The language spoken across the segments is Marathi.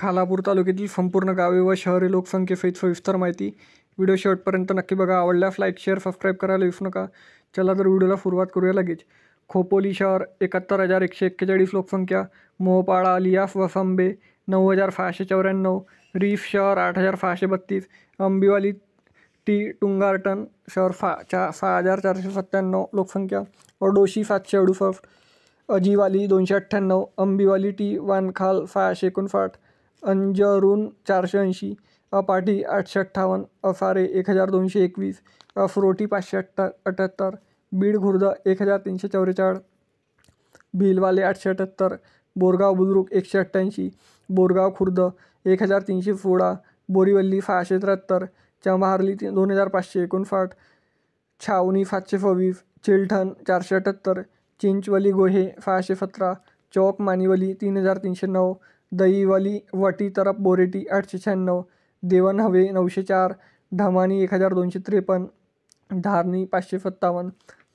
खालापूर तालुक्यातील संपूर्ण गावे व शहरे लोकसंख्येसहित सविस्तर माहिती. व्हिडिओ शेवटपर्यंत नक्की बघा. आवडल्यास लाईक शेअर सबस्क्राईब करायला विसरू नका. चला तर व्हिडिओला सुरुवात करूया लगेच. खोपोली शहर 71,141 लोकसंख्या. मोहपाडा लियास वसंबे 9,694. रीफ शहर 8,632. अंबिवाली टी टुंगारटन शहर 6,497 लोकसंख्या. अडोशी 768. अजिवाली 298. अंबिवाली टी वानखाल 659. अंजरून 480. अपाटी 858. असारे 1,221. अफरोटी 578. बीड खुर्द 1,344. भिलवाले 878. बोरगाव बुद्रुक 188. बोरगाव खुर्द 1,316. बोरीवली 673. चंभारली 2,559. छावणी 726. चिलठण 478. चिंचवली गोहे 617. चौक मानिवली 3,309. दहिवली वटी तरफ बोरेटी 896. देवणहवे 904. ढमाणी 1,253. धारणी 557.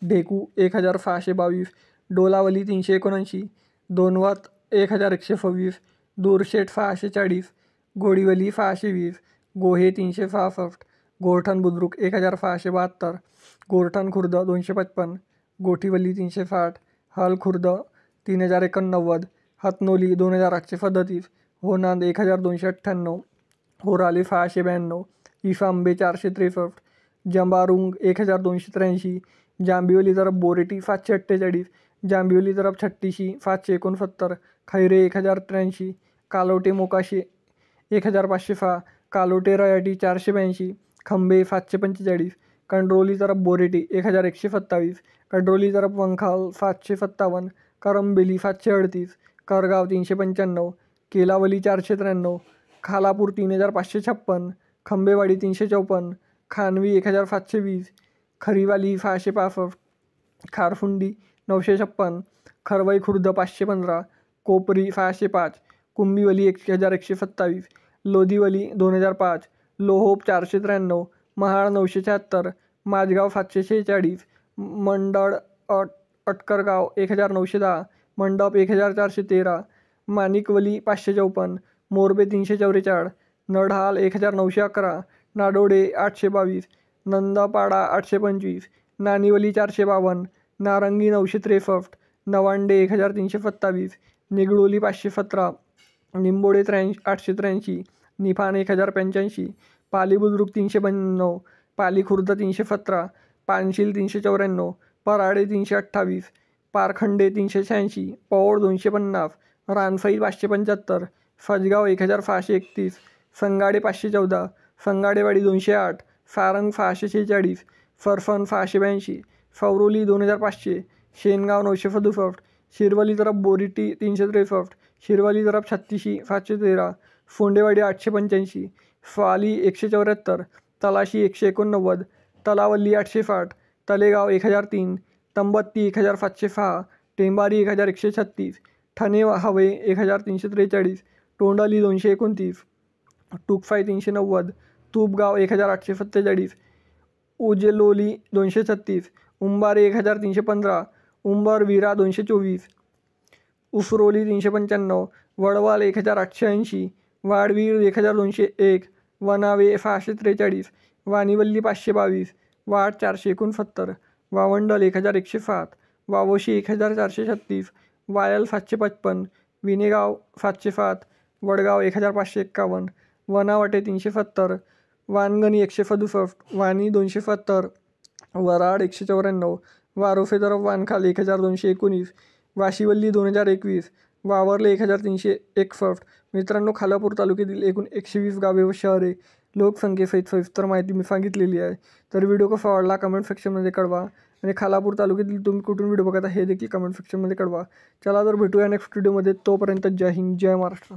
ढेकू 1,622. डोलावली 379. दोनवत 1,126. दूरशेठ 640. घोडीवली 620. गोहे 366. गोरठण बुद्रुक 1,672. गोरठण खुर्द 255. गोठीवली 360. हल खुर्द 3,089. हतनोली 2,837. होनांद 1,298. होराले 692. इसांबे 463. जंबारुंग 1,283. जांभिवली तरफ बोरेटी 748. जांभिवली तरफ छत्तीशी 769. खैरे 1,083. कालोटे मोकाशे 1,506. कालोटे रयाटी 482. खंबे 745. कंड्रोली तरफ बोरेटी 1,127. कंड्रोली तरफ वंखाल 757. करंबेली 738. करगाव 395. केलावली 493. खालापूर 3,556. खंबेवाडी 354. खानवी 1,720. खरीवाली 665. खारफुंडी 956. खरवई खुर्द 515. कोपरी 605. कुंभिवली 1,127. लोधीवली 2,005. लोहोप 493. महाड 976. माझगाव 746. मंडळ अटकरगाव 1,910. मंडप 1,413. माणिकवली 554. मोरबे 344. नढाल 1,911. नाडोडे 822. नंदापाडा 825. नानिवली 452. नारंगी 963. नवांडे 1,327. निगडोली 517. निंबोडे 883. निफाण 1,085. पाली बुद्रुक 392. पाली खुर्द 317. पानशिल 394. पराडे 328. पारखंडे 386. पौड 250. रानसई 575. फजगाव 1,631. संगाडे 514. संगाडेवाडी 208. सारंग 646. फरफण 682. फौरोली 2,500. शेनगाव 967. शिरवली तरफ बोरीटी 363. शिरवली तरफ छत्तीशी 713. फोंडेवाडी 885. फाली 174. तलाशी 189. तलावली 860. तलेगाव 1,003. तंबत्ती 1,706. टेंबारी 1,136. ठणे हवे 1,343. तोंडली 229. टुकफाई 390. तुपगाव 1,847. उजलोली 236. उंबारे 1,315. उंबरविरा 224. उसरोली 395. वडवाल 1,880. वाडवीर 1,201. वनावे 643. वानिवल्ली 522. वाड 469. वावंडल 1,107. वावोशी 1,436. वायल 755. विनेगाव 707. वडगाव 1,551. वनावटे 370. वानगणी 167. वाणी 270. वराड 194. वारोफे तरफ वानखाल 1,219. वाशिवल्ली 2,021. वावरले 1,361. मित्रांनो, खालापूर तालुक्यातील एकूण 120 गावे व शहरे लोकसंख्येसहित सविस्तर माहिती मी सांगितलेली आहे. तर व्हिडिओ कसा आवडला कमेंट सेक्शनमध्ये कळवा. आणि खालापूर तालुक्यातील तुम्ही कुठून व्हिडिओ बघता हे देखील कमेंट सेक्शनमध्ये कळवा. चला तर भेटूया नेक्स्ट व्हिडिओमध्ये. तोपर्यंत जय हिंद, जय महाराष्ट्र.